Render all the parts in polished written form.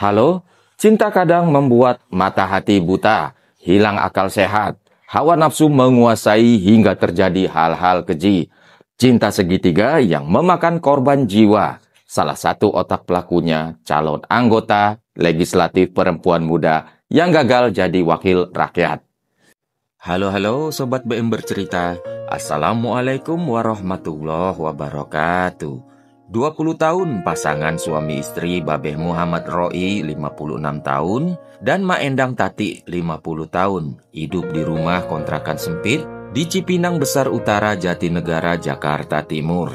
Halo, cinta kadang membuat mata hati buta, hilang akal sehat, hawa nafsu menguasai hingga terjadi hal-hal keji. Cinta segitiga yang memakan korban jiwa. Salah satu otak pelakunya calon anggota legislatif perempuan muda yang gagal jadi wakil rakyat. Halo Sobat BM Bercerita. Assalamualaikum warahmatullahi wabarakatuh. 20 tahun pasangan suami istri Babeh Muhammad Roi 56 tahun dan Ma Endang Tati 50 tahun hidup di rumah kontrakan sempit di Cipinang Besar Utara, Jatinegara, Jakarta Timur.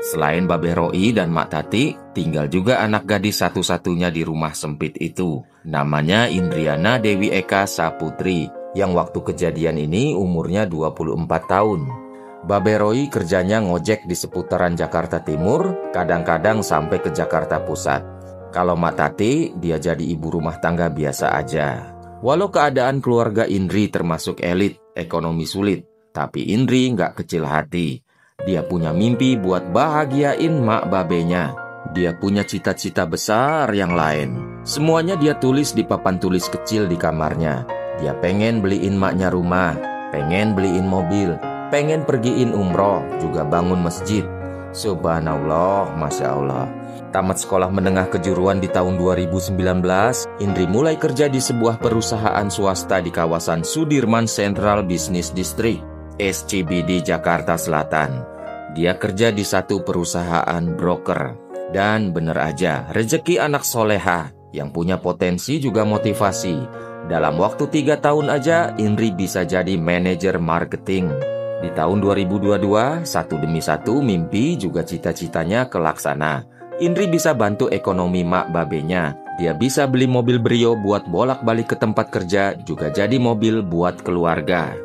Selain Babeh Roi dan Mak Tati, tinggal juga anak gadis satu-satunya di rumah sempit itu. Namanya Indriana Dewi Eka Saputri, yang waktu kejadian ini umurnya 24 tahun. Babeh Roi kerjanya ngojek di seputaran Jakarta Timur, kadang-kadang sampai ke Jakarta Pusat. Kalau Mak Tati, dia jadi ibu rumah tangga biasa aja. Walau keadaan keluarga Indri termasuk elit, ekonomi sulit, tapi Indri nggak kecil hati. Dia punya mimpi buat bahagiain mak babenya. Dia punya cita-cita besar yang lain. Semuanya dia tulis di papan tulis kecil di kamarnya. Dia pengen beliin maknya rumah, pengen beliin mobil, pengen pergiin umroh, juga bangun masjid. Subhanallah, Masya Allah. Tamat sekolah menengah kejuruan di tahun 2019, Indri mulai kerja di sebuah perusahaan swasta di kawasan Sudirman Central Business District, SCBD, Jakarta Selatan. Dia kerja di satu perusahaan broker. Dan bener aja, rezeki anak soleha yang punya potensi juga motivasi. Dalam waktu 3 tahun aja, Indri bisa jadi manajer marketing. Di tahun 2022, satu demi satu mimpi juga cita-citanya kelaksana. Indri bisa bantu ekonomi mak babenya. Dia bisa beli mobil Brio buat bolak-balik ke tempat kerja, juga jadi mobil buat keluarga.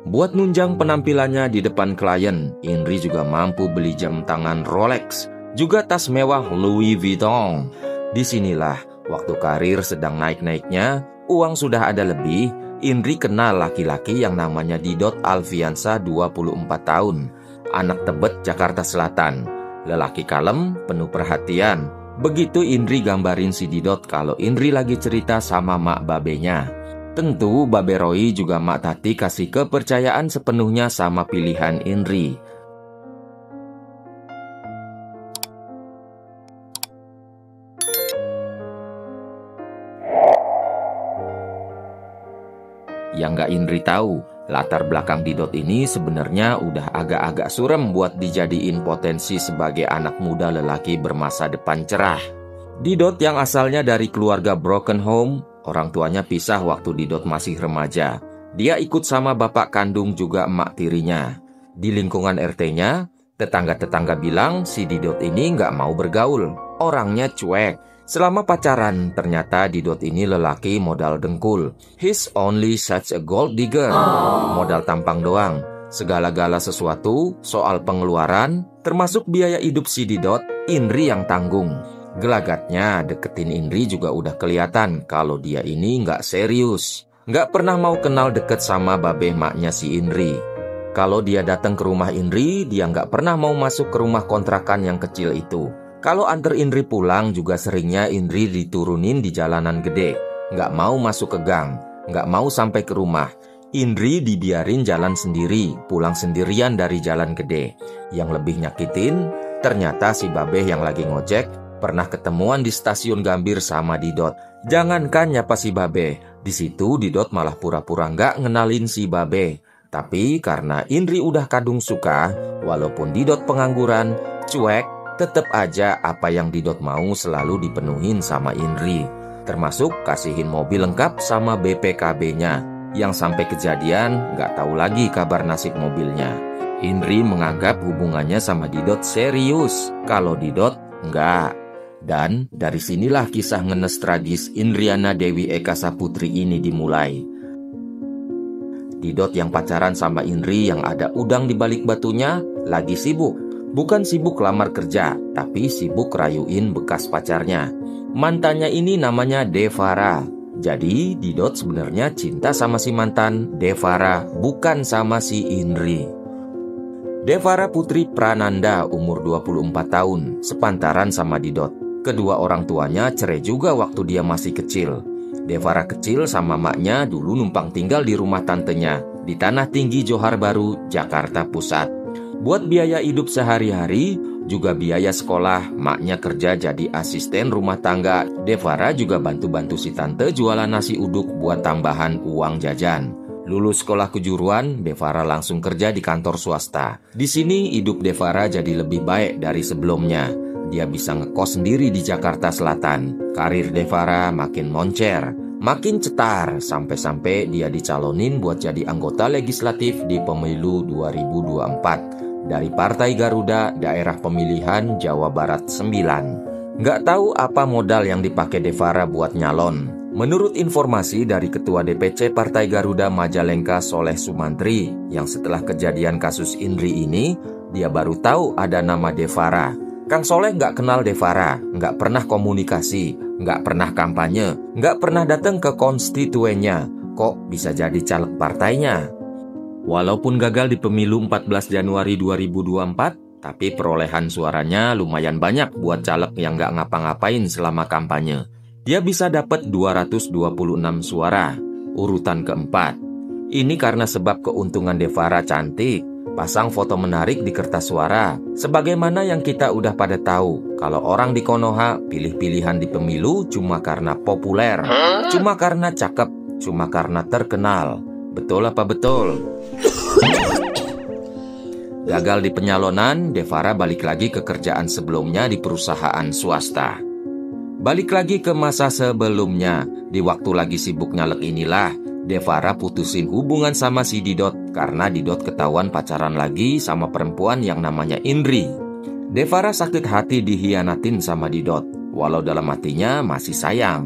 Buat nunjang penampilannya di depan klien, Indri juga mampu beli jam tangan Rolex, juga tas mewah Louis Vuitton. Disinilah, waktu karir sedang naik-naiknya, uang sudah ada lebih, Indri kenal laki-laki yang namanya Didot Alfiansa 24 tahun, anak Tebet, Jakarta Selatan. Lelaki kalem, penuh perhatian. Begitu Indri gambarin si Didot kalau Indri lagi cerita sama mak babenya. Tentu Babeh Roi juga Mak Tati kasih kepercayaan sepenuhnya sama pilihan Indri. Yang gak Indri tahu, latar belakang Didot ini sebenarnya udah agak-agak surem buat dijadiin potensi sebagai anak muda lelaki bermasa depan cerah. Didot yang asalnya dari keluarga broken home, orang tuanya pisah waktu Didot masih remaja. Dia ikut sama bapak kandung juga emak tirinya. Di lingkungan RT-nya, tetangga-tetangga bilang si Didot ini nggak mau bergaul. Orangnya cuek. Selama pacaran, ternyata Didot ini lelaki modal dengkul. He's only such a gold digger. Modal tampang doang. Segala-gala sesuatu, soal pengeluaran, termasuk biaya hidup si Didot, Indri yang tanggung. Gelagatnya deketin Indri juga udah kelihatan kalau dia ini nggak serius. Nggak pernah mau kenal deket sama babeh maknya si Indri. Kalau dia datang ke rumah Indri, dia nggak pernah mau masuk ke rumah kontrakan yang kecil itu. Kalau antar Indri pulang juga seringnya Indri diturunin di jalanan gede. Nggak mau masuk ke gang, nggak mau sampai ke rumah. Indri dibiarin jalan sendiri, pulang sendirian dari jalan gede. Yang lebih nyakitin, ternyata si babeh yang lagi ngojek pernah ketemuan di stasiun Gambir sama Didot. Jangankan nyapa si babeh, di situ Didot malah pura-pura nggak ngenalin si babeh. Tapi karena Indri udah kadung suka, walaupun Didot pengangguran, cuek, tetep aja apa yang Didot mau selalu dipenuhin sama Indri. Termasuk kasihin mobil lengkap sama BPKB-nya, yang sampai kejadian nggak tahu lagi kabar nasib mobilnya. Indri menganggap hubungannya sama Didot serius, kalau Didot enggak. Dan dari sinilah kisah ngenes tragis Indriana Dewi Eka Saputri ini dimulai. Didot yang pacaran sama Indri yang ada udang di balik batunya lagi sibuk. Bukan sibuk lamar kerja, tapi sibuk rayuin bekas pacarnya. Mantannya ini namanya Devara. Jadi Didot sebenarnya cinta sama si mantan Devara, bukan sama si Indri. Devara Putri Prananda umur 24 tahun, sepantaran sama Didot. Kedua orang tuanya cerai juga waktu dia masih kecil. Devara kecil sama maknya dulu numpang tinggal di rumah tantenya di Tanah Tinggi Johar Baru, Jakarta Pusat. Buat biaya hidup sehari-hari, juga biaya sekolah, maknya kerja jadi asisten rumah tangga. Devara juga bantu-bantu si tante jualan nasi uduk buat tambahan uang jajan. Lulus sekolah kejuruan, Devara langsung kerja di kantor swasta. Di sini hidup Devara jadi lebih baik dari sebelumnya. Dia bisa ngekos sendiri di Jakarta Selatan. Karir Devara makin moncer, makin cetar, sampai-sampai dia dicalonin buat jadi anggota legislatif di pemilu 2024 dari Partai Garuda Daerah Pemilihan Jawa Barat 9. Nggak tahu apa modal yang dipakai Devara buat nyalon. Menurut informasi dari Ketua DPC Partai Garuda Majalengka Soleh Sumantri, yang setelah kejadian kasus Indri ini, dia baru tahu ada nama Devara. Kang Soleh nggak kenal Devara, nggak pernah komunikasi, nggak pernah kampanye, nggak pernah datang ke konstituennya. Kok bisa jadi caleg partainya? Walaupun gagal di pemilu 14 Januari 2024, tapi perolehan suaranya lumayan banyak buat caleg yang nggak ngapa-ngapain selama kampanye. Dia bisa dapat 226 suara, urutan keempat. Ini karena sebab keuntungan Devara cantik, pasang foto menarik di kertas suara. Sebagaimana yang kita udah pada tahu, kalau orang di Konoha pilih-pilihan di pemilu cuma karena populer, cuma karena cakep, cuma karena terkenal. Betul apa betul? Gagal di penyalonan, Devara balik lagi ke kerjaan sebelumnya di perusahaan swasta. Balik lagi ke masa sebelumnya, di waktu lagi sibuk nyalek inilah, Devara putusin hubungan sama si Didot karena Didot ketahuan pacaran lagi sama perempuan yang namanya Indri. Devara sakit hati dihianatin sama Didot, walau dalam hatinya masih sayang.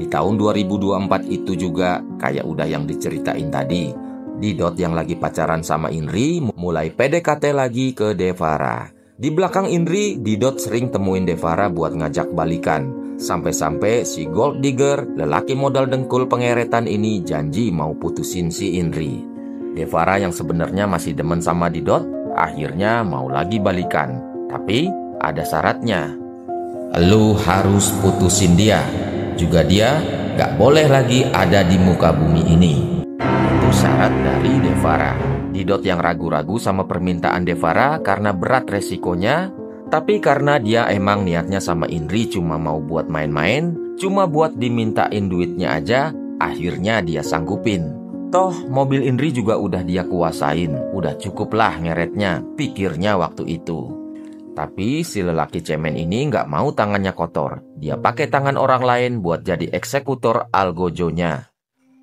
Di tahun 2024 itu juga, kayak udah yang diceritain tadi, Didot yang lagi pacaran sama Indri mulai PDKT lagi ke Devara. Di belakang Indri, Didot sering temuin Devara buat ngajak balikan. Sampai-sampai si gold digger, lelaki modal dengkul pengeretan ini janji mau putusin si Indri. Devara yang sebenarnya masih demen sama Didot, akhirnya mau lagi balikan. Tapi ada syaratnya. Lu harus putusin dia. Juga dia gak boleh lagi ada di muka bumi ini. Itu syarat dari Devara. Didot yang ragu-ragu sama permintaan Devara karena berat resikonya. Tapi karena dia emang niatnya sama Indri cuma mau buat main-main, cuma buat dimintain duitnya aja, akhirnya dia sanggupin. Toh mobil Indri juga udah dia kuasain, udah cukuplah ngeretnya, pikirnya waktu itu. Tapi si lelaki cemen ini nggak mau tangannya kotor. Dia pakai tangan orang lain buat jadi eksekutor algojonya.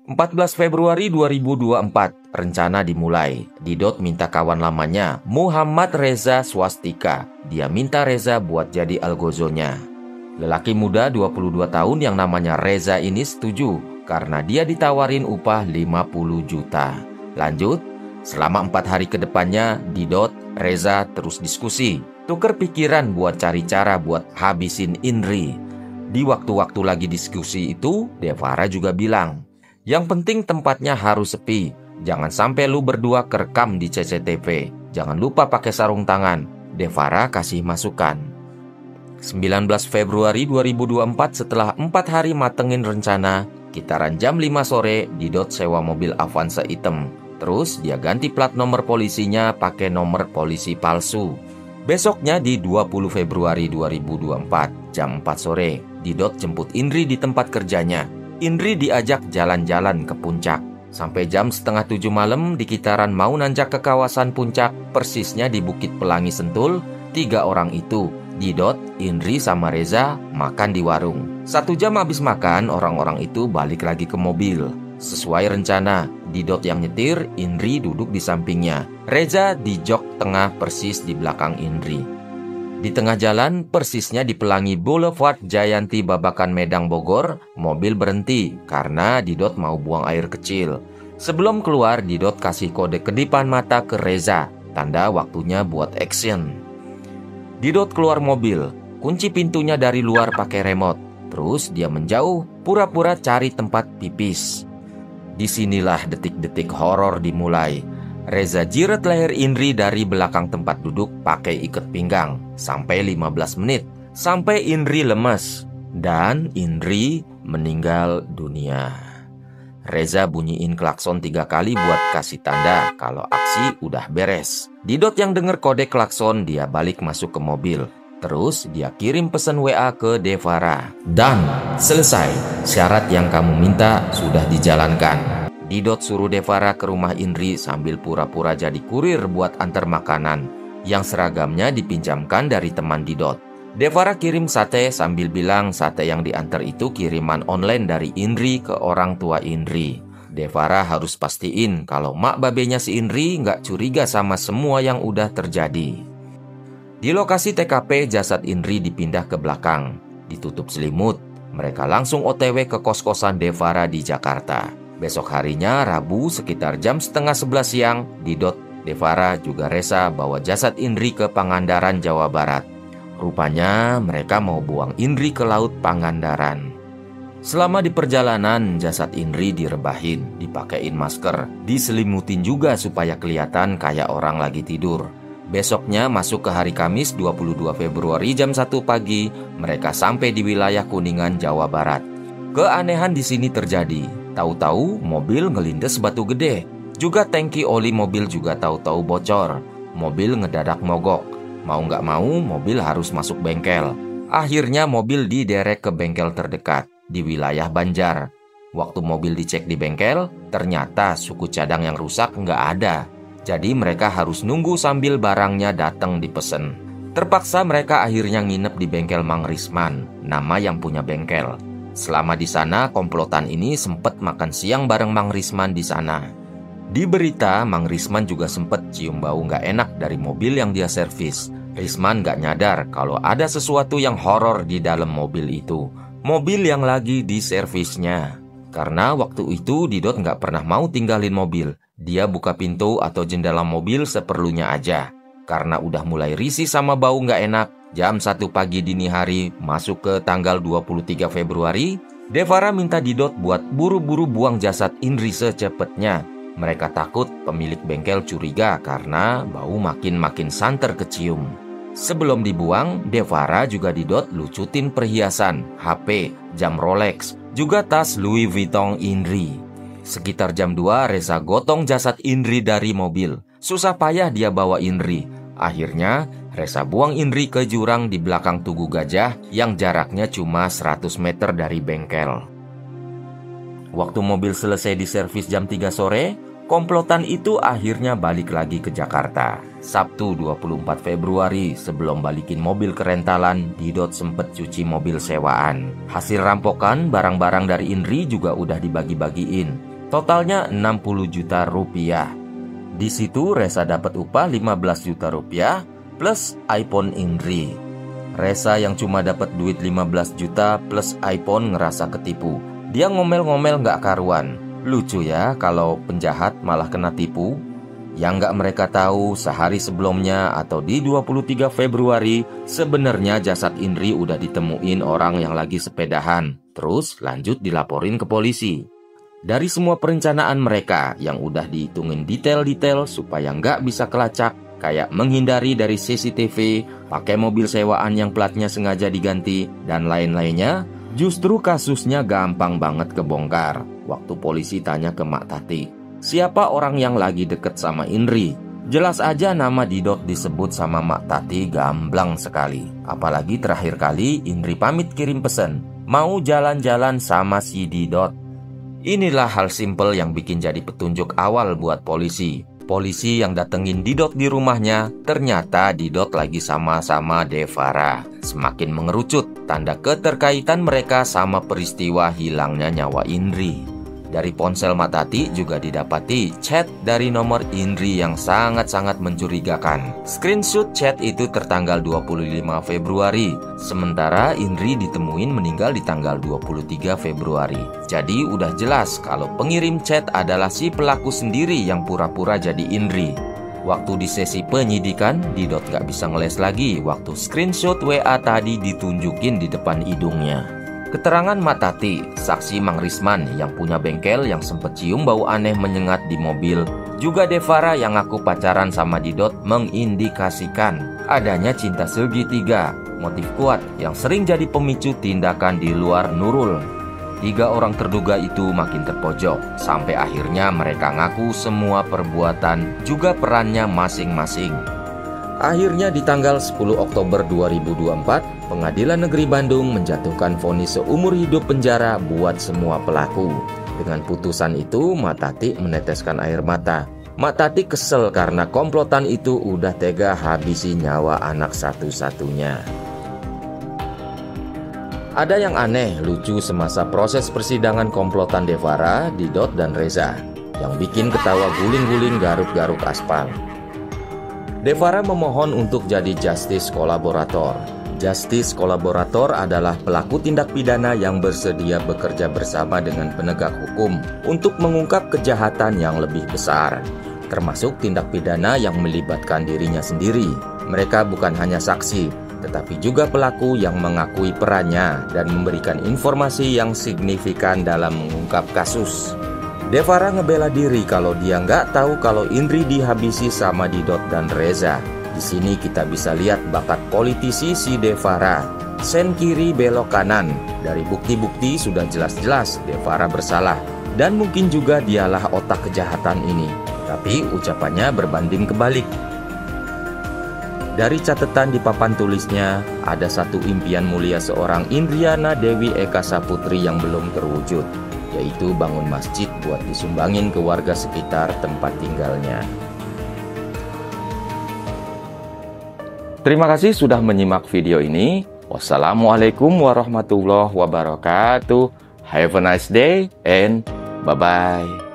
14 Februari 2024, rencana dimulai. Didot minta kawan lamanya, Muhammad Reza Swastika. Dia minta Reza buat jadi algozonya. Lelaki muda 22 tahun yang namanya Reza ini setuju, karena dia ditawarin upah 50 juta. Lanjut, selama 4 hari ke depannya, Didot, Reza terus diskusi. Tuker pikiran buat cari cara buat habisin Indri. Di waktu-waktu lagi diskusi itu, Devara juga bilang, yang penting tempatnya harus sepi. Jangan sampai lu berdua kerekam di CCTV. Jangan lupa pakai sarung tangan. Devara kasih masukan. 19 Februari 2024 setelah 4 hari matengin rencana, kitaran jam 5 sore, Didot sewa mobil Avanza hitam. Terus dia ganti plat nomor polisinya pakai nomor polisi palsu. Besoknya di 20 Februari 2024, jam 4 sore, Didot jemput Indri di tempat kerjanya. Indri diajak jalan-jalan ke puncak. Sampai jam setengah 7 malam di kitaran mau nanjak ke kawasan puncak, persisnya di Bukit Pelangi Sentul, 3 orang itu, Didot, Indri, sama Reza, makan di warung. 1 jam habis makan, orang-orang itu balik lagi ke mobil. Sesuai rencana, Didot yang nyetir, Indri duduk di sampingnya. Reza di jok tengah persis di belakang Indri. Di tengah jalan, persisnya di Pelangi Boulevard Jayanti Babakan Medang Bogor, mobil berhenti karena Didot mau buang air kecil. Sebelum keluar, Didot kasih kode kedipan mata ke Reza, tanda waktunya buat action. Didot keluar mobil, kunci pintunya dari luar pakai remote. Terus dia menjauh, pura-pura cari tempat pipis. Disinilah detik-detik horor dimulai. Reza jiret leher Indri dari belakang tempat duduk pakai ikat pinggang sampai 15 menit. sampai Indri lemas dan Indri meninggal dunia. Reza bunyiin klakson 3 kali buat kasih tanda kalau aksi udah beres. Didot yang denger kode klakson, dia balik masuk ke mobil. Terus dia kirim pesan WA ke Devara. Dan selesai, syarat yang kamu minta sudah dijalankan. Didot suruh Devara ke rumah Indri sambil pura-pura jadi kurir buat antar makanan yang seragamnya dipinjamkan dari teman Didot. Devara kirim sate sambil bilang sate yang diantar itu kiriman online dari Indri ke orang tua Indri. Devara harus pastiin kalau mak babenya si Indri nggak curiga sama semua yang udah terjadi. Di lokasi TKP, jasad Indri dipindah ke belakang, ditutup selimut. Mereka langsung OTW ke kos-kosan Devara di Jakarta. Besok harinya, Rabu, sekitar jam 10:30 siang, Didot, Devara, juga Reza bawa jasad Indri ke Pangandaran, Jawa Barat. Rupanya mereka mau buang Indri ke laut Pangandaran. Selama di perjalanan, jasad Indri direbahin, dipakein masker, diselimutin juga supaya kelihatan kayak orang lagi tidur. Besoknya masuk ke hari Kamis 22 Februari jam 1 pagi, mereka sampai di wilayah Kuningan, Jawa Barat. Keanehan di sini terjadi. Tahu-tahu mobil ngelindes batu gede. Juga tangki oli mobil juga tahu-tahu bocor. Mobil ngedadak mogok. Mau nggak mau, mobil harus masuk bengkel. Akhirnya mobil diderek ke bengkel terdekat di wilayah Banjar. Waktu mobil dicek di bengkel, ternyata suku cadang yang rusak nggak ada. Jadi mereka harus nunggu sambil barangnya datang dipesen. Terpaksa mereka akhirnya nginep di bengkel Mang Risman, nama yang punya bengkel. Selama di sana, komplotan ini sempat makan siang bareng Mang Risman di sana. Di berita, Mang Risman juga sempat cium bau nggak enak dari mobil yang dia servis. Risman nggak nyadar kalau ada sesuatu yang horor di dalam mobil itu. Mobil yang lagi diservisnya. Karena waktu itu Didot nggak pernah mau tinggalin mobil. Dia buka pintu atau jendela mobil seperlunya aja. Karena udah mulai risih sama bau nggak enak, jam 1 pagi dini hari masuk ke tanggal 23 Februari, Devara minta Didot buat buru-buru buang jasad Indri secepatnya. Mereka takut pemilik bengkel curiga karena bau makin santer kecium. Sebelum dibuang, Devara juga Didot lucutin perhiasan, HP, jam Rolex, juga tas Louis Vuitton Indri. Sekitar jam 2, Reza gotong jasad Indri dari mobil. Susah payah dia bawa Indri. Akhirnya, Reza buang Indri ke jurang di belakang Tugu Gajah yang jaraknya cuma 100 meter dari bengkel. Waktu mobil selesai diservis jam 3 sore, komplotan itu akhirnya balik lagi ke Jakarta. Sabtu 24 Februari, sebelum balikin mobil ke rentalan, Didot sempet cuci mobil sewaan. Hasil rampokan, barang-barang dari Indri juga udah dibagi-bagiin. Totalnya 60 juta rupiah. Di situ Reza dapat upah 15 juta rupiah plus iPhone Indri. Reza yang cuma dapat duit 15 juta plus iPhone ngerasa ketipu. Dia ngomel-ngomel nggak karuan. Lucu ya kalau penjahat malah kena tipu. Yang nggak mereka tahu, sehari sebelumnya atau di 23 Februari, sebenarnya jasad Indri udah ditemuin orang yang lagi sepedahan. Terus lanjut dilaporin ke polisi. Dari semua perencanaan mereka yang udah dihitungin detail-detail supaya nggak bisa kelacak, kayak menghindari dari CCTV, pakai mobil sewaan yang platnya sengaja diganti, dan lain-lainnya, justru kasusnya gampang banget kebongkar. Waktu polisi tanya ke Mak Tati, siapa orang yang lagi deket sama Indri? Jelas aja nama Didot disebut sama Mak Tati gamblang sekali. Apalagi terakhir kali Indri pamit kirim pesan, mau jalan-jalan sama si Didot. Inilah hal simpel yang bikin jadi petunjuk awal buat polisi. Polisi yang datengin Didot di rumahnya, ternyata Didot lagi sama-sama Devara. Semakin mengerucut tanda keterkaitan mereka sama peristiwa hilangnya nyawa Indri. Dari ponsel Mak Tati juga didapati chat dari nomor Indri yang sangat-sangat mencurigakan. Screenshot chat itu tertanggal 25 Februari, sementara Indri ditemuin meninggal di tanggal 23 Februari. Jadi udah jelas kalau pengirim chat adalah si pelaku sendiri yang pura-pura jadi Indri. Waktu di sesi penyidikan, Didot gak bisa ngeles lagi waktu screenshot WA tadi ditunjukin di depan hidungnya. Keterangan Mak Tati, saksi Mang Risman yang punya bengkel yang sempat cium bau aneh menyengat di mobil. Juga Devara yang ngaku pacaran sama Didot mengindikasikan adanya cinta segitiga, motif kuat yang sering jadi pemicu tindakan di luar Nurul. 3 orang terduga itu makin terpojok, sampai akhirnya mereka ngaku semua perbuatan juga perannya masing-masing. Akhirnya di tanggal 10 Oktober 2024, Pengadilan Negeri Bandung menjatuhkan vonis seumur hidup penjara buat semua pelaku. Dengan putusan itu, Mak Tati meneteskan air mata. Mak Tati kesel karena komplotan itu udah tega habisi nyawa anak satu-satunya. Ada yang aneh, lucu semasa proses persidangan komplotan Devara, Didot, dan Reza, yang bikin ketawa guling-guling garuk-garuk aspal. Devara memohon untuk jadi justice kolaborator. Justice kolaborator adalah pelaku tindak pidana yang bersedia bekerja bersama dengan penegak hukum untuk mengungkap kejahatan yang lebih besar, termasuk tindak pidana yang melibatkan dirinya sendiri. Mereka bukan hanya saksi, tetapi juga pelaku yang mengakui perannya dan memberikan informasi yang signifikan dalam mengungkap kasus. Devara ngebela diri kalau dia nggak tahu kalau Indri dihabisi sama Didot dan Reza. Di sini kita bisa lihat bakat politisi si Devara. Sen kiri belok kanan. Dari bukti-bukti sudah jelas-jelas Devara bersalah. Dan mungkin juga dialah otak kejahatan ini. Tapi ucapannya berbanding kebalik. Dari catatan di papan tulisnya, ada satu impian mulia seorang Indriana Dewi Eka Saputri yang belum terwujud, yaitu bangun masjid buat disumbangin ke warga sekitar tempat tinggalnya. Terima kasih sudah menyimak video ini. Wassalamualaikum warahmatullahi wabarakatuh. Have a nice day and bye-bye.